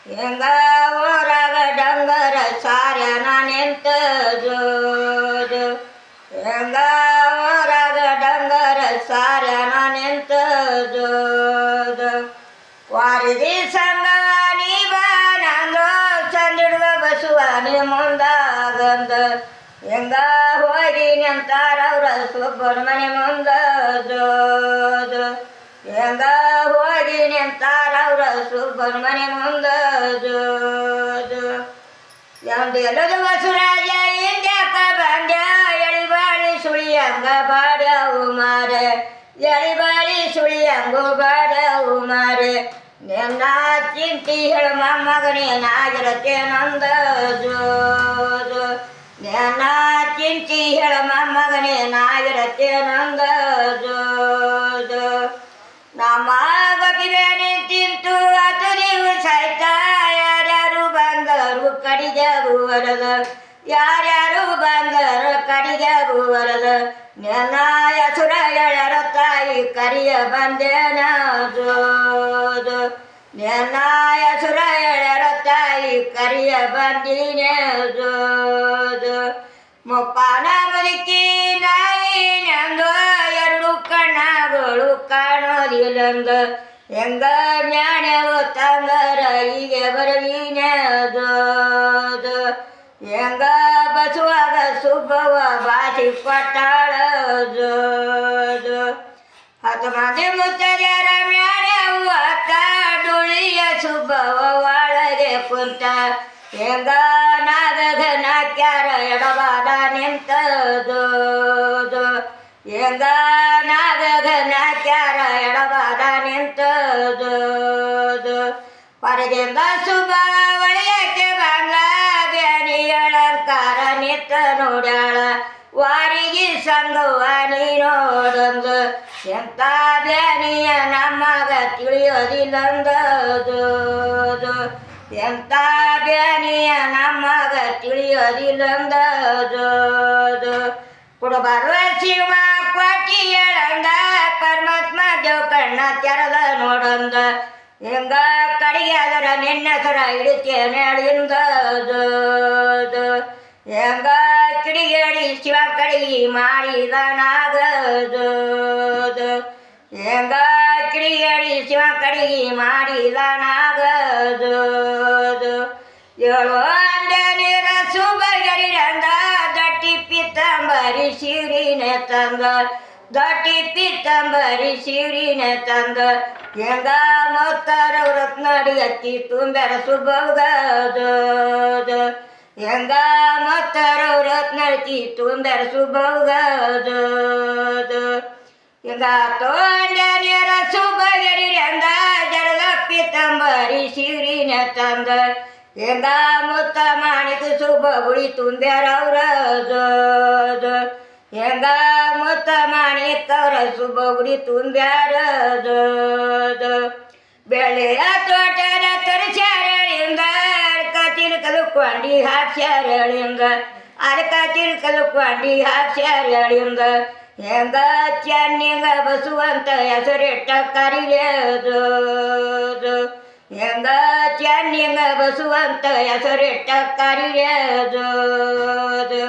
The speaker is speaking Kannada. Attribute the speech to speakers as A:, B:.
A: ಹೆಂಗ ಊರಾಗ ಡಂಗರ ಸಾರ್ಯಾನ ನಿಂತ ಜೋದು ಹೆಂಗ ಊರಾಗ ಡಂಗರ ಸಾರ್ಯಾನ ನಿಂತ ಜೋದು ವಾರಿದಿ ಸಂಗವಾನಿ ಬಾನಂದು ಚಂದಿಡ್ದ ಬಸವಾನಿ ಮುಂದಾಗಂದ ಹೆಂಗ ಹೋಗಿ ನಿಂತಾರವ್ರ ಸುಬ್ಬನ ಮುಂದ ಜೋದು ಹೆಂಗ ಹೋಗಿ ನಿಂತಾರವ್ರ ಸುಬ್ಬನ ಮುಂದ ಜೋದು ಎಂದೆಲ್ಲದ ಬಸವರಾಜ ಇಂದ್ಯಾಕ ಬಂದ ಎಳಿಬಾಳಿ ಸುಳಿಯಂಗ ಬಾಡ್ಯಾವು ಮಾರೆ ಎಳಿಬಾಳಿ ಸುಳಿಯಂಗು ಬಾಡ್ಯಾವು ಮಾರೆ ನಿನ್ನ ಚಿಂತಿ ಹೇಳ ಮೊಮ್ಮಗನೇ ನಾಗಿರತ್ತೆ ನಂದ ಜೋದು ನಿನ್ನ ಚಿಂತಿ ಹೇಳ ಮೊಮ್ಮಗನೇ ನಾಗಿರತ್ತೆ ನಂದ ಜೋದು ನಮ್ಮ ಬಗೆಬೇನೆ ತಿಂತು ಅದು ನೀವು ಸಹಿತ ಯಾರ್ಯಾರು ಬಂದರು ಕಡಿಜಾಗು ವರದ ಯಾರ್ಯಾರು ಬಂದರು ಕಡಿಜಾಗು ವರದ ನನ್ನ ಹೆಸುರ ಎಳರ ತಾಯಿ ಕರಿಯ ಬಂದೇನ ಜೋದು ನನ್ನ ಹೆಸುರ ಎಳರ ತಾಯಿ ಕರಿಯ ಬಂದಿನೇ ಜೋದು ಮುಪ್ಪಾನ ಮುದುಕಿ ನಾಯಿ ನಂದು ಎರಡು ಕಣ್ಣಗಳು ಕಾಣೋದಿಲ್ಲಂದ ಹೆಂಗ ಜ್ಞಾನವು ತಂದರ ಹೀಗೆ ಬರವೀನೇ ಜೋದು ಹೆಂಗ ಬಸುವಾಗ ಸುಬ್ಬವ ಬಾಸಿ ಕೊಟ್ಟಾಳ ಜೋದು ಹತ್ತು ಮಂದಿ ಮುತ್ತರ್ಯರ ಮ್ಯಾಣವು ಅತ್ತ ಡುಳಿಯ ಸುಬ್ಬವ ಒಳಗೆ ಕುಂತ ಹೆಂಗ ನಾಗದ ನಾಕ್ಯಾರ ಎಡವಾದ ನಿಂತ ಜೋದು ಹೆಂಗ ನಾಗದ ನಾಕ್ಯಾರ ಎಡವಾದ ನಿಂತ ಜೋದು ಹೊರಗಿಂದ ಸುಬ್ಬ ಒಳೆಯಕ್ಕೆ ಬಂದ ಬ್ಯಾನಿ ಅಲಂಕಾರ ನಿಂತ ನೋಡ್ಯಾಳ ವಾರಿಗೆ ಸಂಗವ ನೀ ನೋಡಂದು ಎಂತ ಬ್ಯಾನಿಯ ನಮ್ಮಗ ತಿಳಿಯೋದಿಲ್ಲಂದ ಜೋದು ಎಂತ ಬ್ಯಾನಿಯ ನಮ್ಮಗ ತಿಳಿಯೋದಿಲ್ಲಂದ ಜೋದು ಕುಡಬಾರ ಶಿವ ಕೊಟ್ಟಿ ಹೇಳಂದ ಪರಮಾತ್ಮ ದೇವ್ ಕಣ್ಣ ತೆರೆದ ನೋಡಂದ ಹೆಂಗ ಕಡೆಗೆ ಅದರ ನಿನ್ನ ಸರ ಹಿಡಿತೇನೆ ಅಳಿಂದ ಜೋದು ಹೆಂಗ ಕಿಡಿಗೇಡಿ ಶಿವ ಕಡಿಗೆ ಮಾಡಿದ ನಾಗ ಜೋದು ಹೆಂಗ ಕಿಡಿಗೇಡಿ ಶಿವ ಕಡಿಗೆ ಮಾಡಿದ ನಾಗ ಜೋದು ಏಳು ಅಂಡೆ ನೀರ ಸುಬಗರಿರಂದ ದಟ್ಟಿ ಪಿತ್ತಂಬರಿ ಶಿರಿನೆ ತಂದ ದಟ್ಟಿ ಪಿತ್ತಂಬರಿ ಶಿರಿನೆ ತಂದ ಹೆಂಗ ಮೊತ್ತರ ರತ್ನಡಿ ಅತ್ತಿ ತುಂಬ್ಯಾರ ಸುಬ್ಬಗ ಜೋದು ಹೆಂಗ ಮೊತ್ತರ ರತ್ನಡಿ ತುಂಬ್ಯಾರ ಸುಬ್ಬಗ ಜೋದು ಹೆಂಗ ತೋಂಡೆ ನೀರ ಸುಬ್ಬಗರಿರಂದ ಜರದ ಪಿತ್ತಂಬರಿ ಶಿರಿನೆ ತಂದ ಹೆಂಗ ಮುತ್ತ ಮಾಣಿಕ ಸುಬ್ಬ ಗುಳಿ ತುಂಬ್ಯಾರವ್ರ ಜೋದು ಹೆಂಗ ಮುತ್ತ ಮಾಣಿಕವ್ರ ಸುಬ್ಬ ಗುಡಿ ತುಂಬ್ಯಾರ ಜೋದು ಬೆಳೆಯ ತೋಟದ ತರಿಸ್ಯಾರಳಿಂದ ಅರ್ಕ ತಿಳ್ಕಲು ಕೊಂಡಿ ಹಾಕ್ಸ್ಯಾರಳಿಂದ ಅರ್ಕ ತಿಳ್ಕಲು ಕೊಂಡಿ ಹಾಕ್ಸ್ಯಾರಳಿಂದ ಹೆಂಗ ಚೆನ್ನಿಂಗ ಬಸುವಂತ ಹೆಸರಿಟ್ಟ ಕರಿಲೆ ಜೋದು ಹೆಂಗ ಚೆನ್ನಿಂಗ ಬಸುವಂತ ಹೆಸರಿಟ್ಟ ಕರಿಲೆ ಜೋದು